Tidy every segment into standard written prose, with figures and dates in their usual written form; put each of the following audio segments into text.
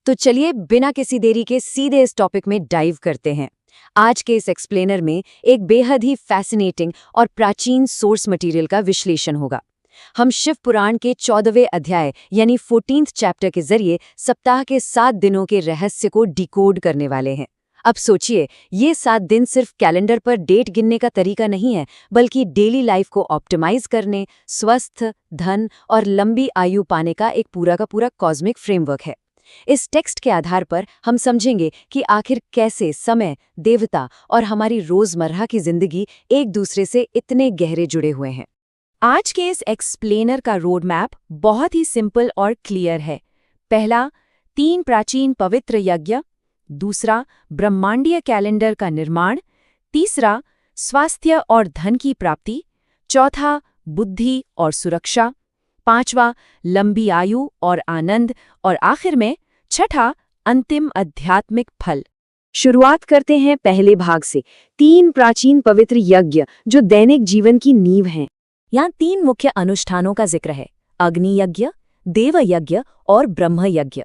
तो चलिए बिना किसी देरी के सीधे इस टॉपिक में डाइव करते हैं। आज के इस एक्सप्लेनर में एक बेहद ही फैसिनेटिंग और प्राचीन सोर्स मटेरियल का विश्लेषण होगा। हम शिव पुराण के 14वें अध्याय यानी 14th चैप्टर के जरिए सप्ताह के 7 दिनों के रहस्य को डिकोड करने वाले हैं। अब सोचिए, ये 7 दिन सिर्फ कैलेंडर पर डेट गिनने का तरीका नहीं है, बल्कि डेली लाइफ को ऑप्टिमाइज करने, स्वस्थ, धन और लंबी आयु पाने का एक पूरा का पूरा कॉस्मिक फ्रेमवर्क है। इस टेक्स्ट के आधार पर हम समझेंगे कि आखिर कैसे समय, देवता और हमारी रोजमर्रा की जिंदगी एक दूसरे से इतने गहरे जुड़े हुए हैं। आज के इस एक्सप्लेनर का रोड मैप बहुत ही सिंपल और क्लियर है। पहला, 3 प्राचीन पवित्र यज्ञ। दूसरा, ब्रह्मांडीय कैलेंडर का निर्माण। तीसरा, स्वास्थ्य और धन की प्राप्ति। चौथा, बुद्धि और सुरक्षा। पांचवा, लंबी आयु और आनंद। और आखिर में छठा, अंतिम आध्यात्मिक फल। शुरुआत करते हैं पहले भाग से, 3 प्राचीन पवित्र यज्ञ जो दैनिक जीवन की नींव हैं। यहाँ 3 मुख्य अनुष्ठानों का जिक्र है: अग्नि यज्ञ, देव यज्ञ और ब्रह्म यज्ञ।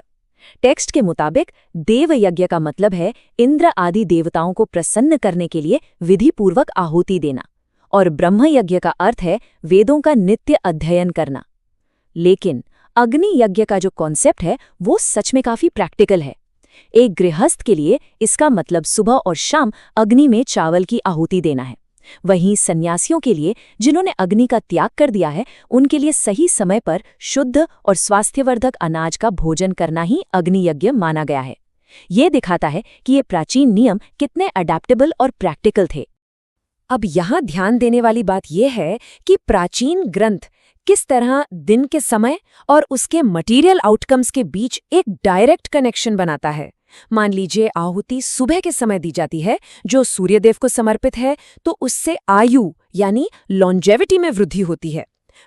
टेक्स्ट के मुताबिक देव यज्ञ का मतलब है इंद्र आदि देवताओं को प्रसन्न करने के लिए विधिपूर्वक आहुति देना, और ब्रह्म यज्ञ का अर्थ है वेदों का नित्य अध्ययन करना। लेकिन अग्नि यज्ञ का जो कॉन्सेप्ट है वो सच में काफी प्रैक्टिकल है। एक गृहस्थ के लिए इसका मतलब सुबह और शाम अग्नि में चावल की आहुति देना है। वहीं सन्यासियों के लिए, जिन्होंने अग्नि का त्याग कर दिया है, उनके लिए सही समय पर शुद्ध और स्वास्थ्यवर्धक अनाज का भोजन करना ही अग्नि यज्ञ माना गया है। ये दिखाता है कि ये प्राचीन नियम कितने अडैप्टेबल और प्रैक्टिकल थे। अब यहाँ ध्यान देने वाली बात यह है कि प्राचीन ग्रंथ किस तरह दिन के समय और उसके मटेरियल आउटकम्स के बीच एक डायरेक्ट कनेक्शन बनाता है। मान लीजिए आहुति सुबह के समय दी जाती है, जो सूर्यदेव को समर्पित है, तो उससे आयु यानी लॉन्जेविटी में वृद्धि होती है।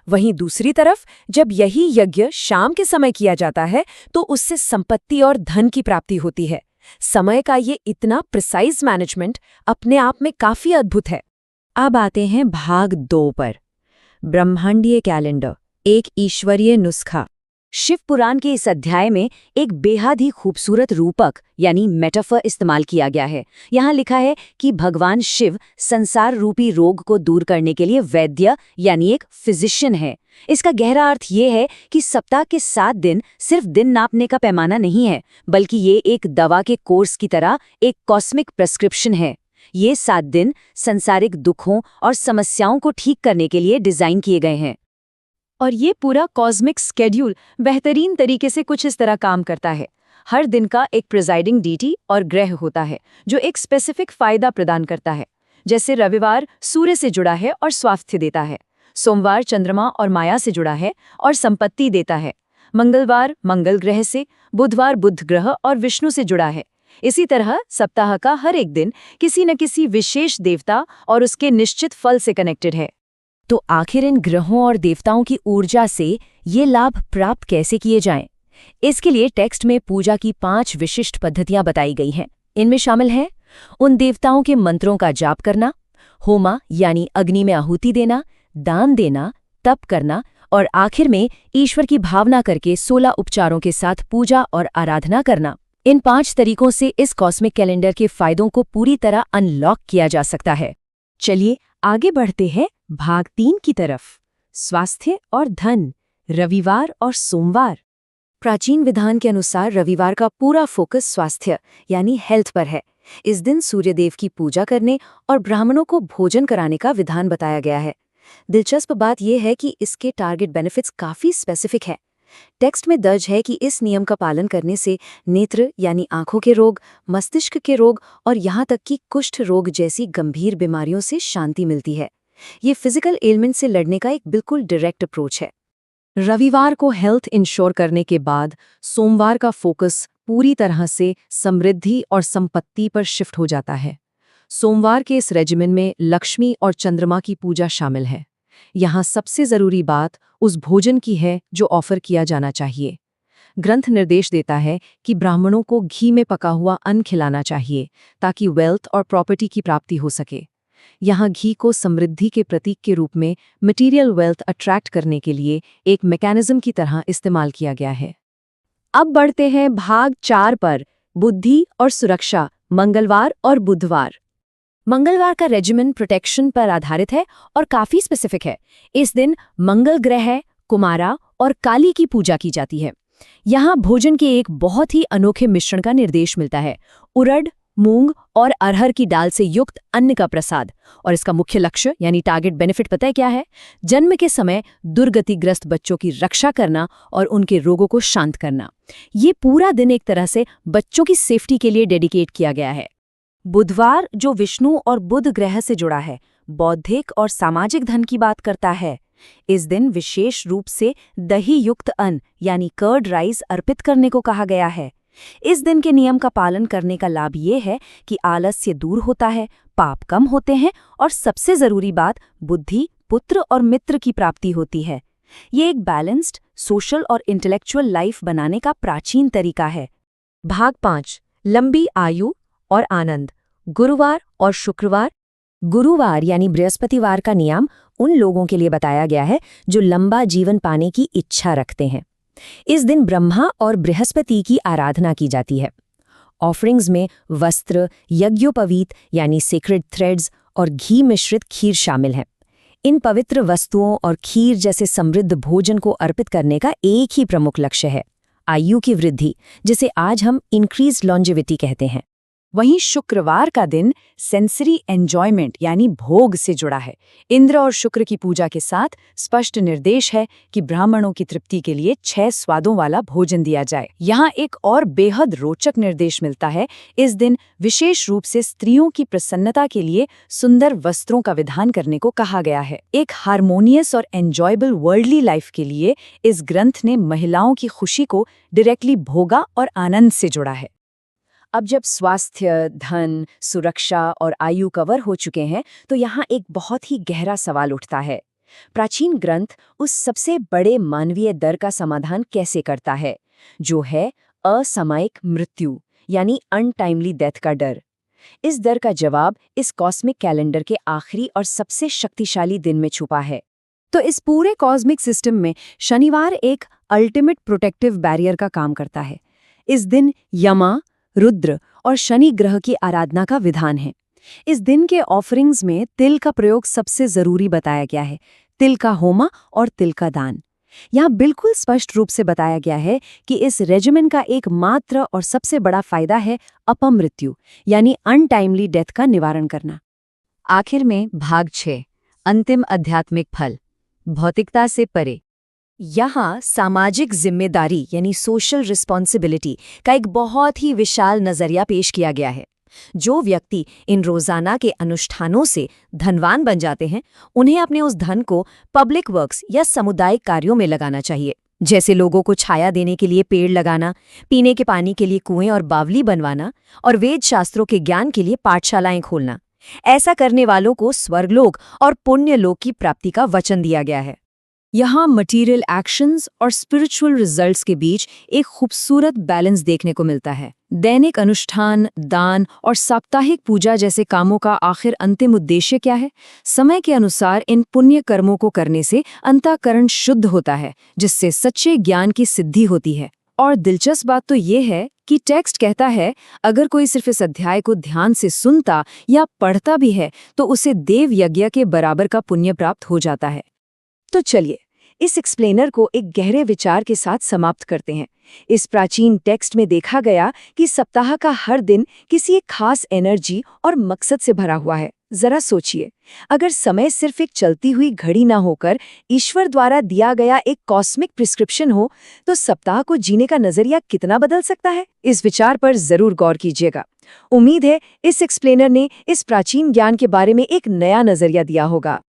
वहीं दूसरी तरफ जब यही यज्ञ शाम के समय किया जाता है, तो उससे संपत्ति और धन की प्राप्ति होती है। समय का ये इतना प्रिसाइज मैनेजमेंट अपने आप में काफी अद्भुत है। अब आते हैं भाग 2 पर, ब्रह्मांडीय कैलेंडर, एक ईश्वरीय नुस्खा। शिव पुराण के इस अध्याय में एक बेहद ही खूबसूरत रूपक यानी मेटाफर इस्तेमाल किया गया है। यहाँ लिखा है कि भगवान शिव संसार रूपी रोग को दूर करने के लिए वैद्य यानी एक फिजिशियन है। इसका गहरा अर्थ ये है कि सप्ताह के 7 दिन सिर्फ दिन नापने का पैमाना नहीं है, बल्कि ये एक दवा के कोर्स की तरह एक कॉस्मिक प्रेस्क्रिप्शन है। ये 7 दिन संसारिक दुखों और समस्याओं को ठीक करने के लिए डिजाइन किए गए हैं। और ये पूरा कॉस्मिक स्केड्यूल बेहतरीन तरीके से कुछ इस तरह काम करता है। हर दिन का एक प्रिजाइडिंग डीटी और ग्रह होता है जो एक स्पेसिफिक फायदा प्रदान करता है। जैसे रविवार सूर्य से जुड़ा है और स्वास्थ्य देता है। सोमवार चंद्रमा और माया से जुड़ा है और संपत्ति देता है। मंगलवार मंगल ग्रह से, बुधवार बुध ग्रह और विष्णु से जुड़ा है। इसी तरह सप्ताह का हर एक दिन किसी न किसी विशेष देवता और उसके निश्चित फल से कनेक्टेड है। तो आखिर इन ग्रहों और देवताओं की ऊर्जा से ये लाभ प्राप्त कैसे किए जाएं? इसके लिए टेक्स्ट में पूजा की 5 विशिष्ट पद्धतियां बताई गई हैं। इनमें शामिल हैं उन देवताओं के मंत्रों का जाप करना, होमा यानी अग्नि में आहुति देना, दान देना, तप करना और आखिर में ईश्वर की भावना करके 16 उपचारों के साथ पूजा और आराधना करना। इन 5 तरीकों से इस कॉस्मिक कैलेंडर के फायदों को पूरी तरह अनलॉक किया जा सकता है। चलिए आगे बढ़ते हैं भाग 3 की तरफ, स्वास्थ्य और धन, रविवार और सोमवार। प्राचीन विधान के अनुसार रविवार का पूरा फोकस स्वास्थ्य यानी हेल्थ पर है। इस दिन सूर्यदेव की पूजा करने और ब्राह्मणों को भोजन कराने का विधान बताया गया है। दिलचस्प बात यह है कि इसके टारगेट बेनिफिट्स काफी स्पेसिफिक है। टेक्स्ट में दर्ज है कि इस नियम का पालन करने से नेत्र यानी आंखों के रोग, मस्तिष्क के रोग और यहाँ तक कि कुष्ठ रोग जैसी गंभीर बीमारियों से शांति मिलती है। ये फिजिकल एलिमेंट से लड़ने का एक बिल्कुल डायरेक्ट अप्रोच है। रविवार को हेल्थ इंश्योर करने के बाद सोमवार का फोकस पूरी तरह से समृद्धि और संपत्ति पर शिफ्ट हो जाता है। सोमवार के इस रेजिमेन में लक्ष्मी और चंद्रमा की पूजा शामिल है। यहाँ सबसे जरूरी बात उस भोजन की है जो ऑफर किया जाना चाहिए। ग्रंथ निर्देश देता है कि ब्राह्मणों को घी में पका हुआ अन्न खिलाना चाहिए ताकि वेल्थ और प्रॉपर्टी की प्राप्ति हो सके। यहाँ घी को समृद्धि के प्रतीक के रूप में मटेरियल वेल्थ अट्रैक्ट करने के लिए एक मैकेनिज्म की तरह इस्तेमाल किया गया है। अब बढ़ते हैं भाग 4 पर, बुद्धि और सुरक्षा, मंगलवार और बुधवार। मंगलवार का रेजिमेन प्रोटेक्शन पर आधारित है और काफी स्पेसिफिक है। इस दिन मंगल ग्रह, कुमारा और काली की पूजा की जाती है। यहाँ भोजन के एक बहुत ही अनोखे मिश्रण का निर्देश मिलता है, उड़द, मूंग और अरहर की दाल से युक्त अन्न का प्रसाद। और इसका मुख्य लक्ष्य यानी टारगेट बेनिफिट पता है क्या है? जन्म के समय दुर्गतिग्रस्त बच्चों की रक्षा करना और उनके रोगों को शांत करना। ये पूरा दिन एक तरह से बच्चों की सेफ्टी के लिए डेडिकेट किया गया है। बुधवार, जो विष्णु और बुध ग्रह से जुड़ा है, बौद्धिक और सामाजिक धन की बात करता है। इस दिन विशेष रूप से दही युक्त अन्न यानी कर्ड राइस अर्पित करने को कहा गया है। इस दिन के नियम का पालन करने का लाभ ये है कि आलस्य दूर होता है, पाप कम होते हैं और सबसे जरूरी बात, बुद्धि, पुत्र और मित्र की प्राप्ति होती है। ये एक बैलेंस्ड सोशल और इंटेलेक्चुअल लाइफ बनाने का प्राचीन तरीका है। भाग 5, लंबी आयु और आनंद, गुरुवार और शुक्रवार। गुरुवार यानी बृहस्पतिवार का नियम उन लोगों के लिए बताया गया है जो लंबा जीवन पाने की इच्छा रखते हैं। इस दिन ब्रह्मा और बृहस्पति की आराधना की जाती है। ऑफरिंग्स में वस्त्र, यज्ञोपवीत यानी सेक्रेड थ्रेड्स और घी मिश्रित खीर शामिल है। इन पवित्र वस्तुओं और खीर जैसे समृद्ध भोजन को अर्पित करने का एक ही प्रमुख लक्ष्य है, आयु की वृद्धि, जिसे आज हम इंक्रीज्ड लॉन्जेविटी कहते हैं। वहीं शुक्रवार का दिन सेंसरी एंजॉयमेंट यानी भोग से जुड़ा है। इंद्र और शुक्र की पूजा के साथ स्पष्ट निर्देश है कि ब्राह्मणों की तृप्ति के लिए 6 स्वादों वाला भोजन दिया जाए। यहाँ एक और बेहद रोचक निर्देश मिलता है। इस दिन विशेष रूप से स्त्रियों की प्रसन्नता के लिए सुंदर वस्त्रों का विधान करने को कहा गया है। एक हार्मोनियस और एंजॉयबल वर्ल्डली लाइफ के लिए इस ग्रंथ ने महिलाओं की खुशी को डायरेक्टली भोगा और आनंद से जोड़ा है। अब जब स्वास्थ्य, धन, सुरक्षा और आयु कवर हो चुके हैं, तो यहाँ एक बहुत ही गहरा सवाल उठता है। प्राचीन ग्रंथ उस सबसे बड़े मानवीय डर का समाधान कैसे करता है, जो है असामयिक मृत्यु यानी अनटाइमली डेथ का डर। इस डर का जवाब इस कॉस्मिक कैलेंडर के आखिरी और सबसे शक्तिशाली दिन में छुपा है। तो इस पूरे कॉस्मिक सिस्टम में शनिवार एक अल्टीमेट प्रोटेक्टिव बैरियर का काम करता है। इस दिन यमा, रुद्र और शनि ग्रह की आराधना का विधान है। इस दिन के ऑफरिंग्स में तिल का प्रयोग सबसे जरूरी बताया गया है, तिल का होमा और तिल का दान। यहाँ बिल्कुल स्पष्ट रूप से बताया गया है कि इस रेजिमेन का एकमात्र और सबसे बड़ा फायदा है अपमृत्यु यानी अनटाइमली डेथ का निवारण करना। आखिर में भाग 6, अंतिम आध्यात्मिक फल, भौतिकता से परे। यहाँ सामाजिक जिम्मेदारी यानी सोशल रिस्पॉन्सिबिलिटी का एक बहुत ही विशाल नजरिया पेश किया गया है। जो व्यक्ति इन रोजाना के अनुष्ठानों से धनवान बन जाते हैं, उन्हें अपने उस धन को पब्लिक वर्क्स या सामुदायिक कार्यों में लगाना चाहिए, जैसे लोगों को छाया देने के लिए पेड़ लगाना, पीने के पानी के लिए कुएं और बावली बनवाना और वेद शास्त्रों के ज्ञान के लिए पाठशालाएं खोलना। ऐसा करने वालों को स्वर्गलोक और पुण्यलोक की प्राप्ति का वचन दिया गया है। यहाँ मटेरियल एक्शंस और स्पिरिचुअल रिजल्ट्स के बीच एक खूबसूरत बैलेंस देखने को मिलता है। दैनिक अनुष्ठान, दान और साप्ताहिक पूजा जैसे कामों का आखिर अंतिम उद्देश्य क्या है? समय के अनुसार इन पुण्य कर्मों को करने से अंतःकरण शुद्ध होता है, जिससे सच्चे ज्ञान की सिद्धि होती है। और दिलचस्प बात तो ये है कि टेक्स्ट कहता है, अगर कोई सिर्फ इस अध्याय को ध्यान से सुनता या पढ़ता भी है, तो उसे देव यज्ञ के बराबर का पुण्य प्राप्त हो जाता है। तो चलिए इस एक्सप्लेनर को एक गहरे विचार के साथ समाप्त करते हैं। इस प्राचीन टेक्स्ट में देखा गया कि सप्ताह का हर दिन किसी एक खास एनर्जी और मकसद से भरा हुआ है। जरा सोचिए, अगर समय सिर्फ एक चलती हुई घड़ी ना होकर ईश्वर द्वारा दिया गया एक कॉस्मिक प्रिस्क्रिप्शन हो, तो सप्ताह को जीने का नजरिया कितना बदल सकता है? इस विचार पर जरूर गौर कीजिएगा। उम्मीद है इस एक्सप्लेनर ने इस प्राचीन ज्ञान के बारे में एक नया नजरिया दिया होगा।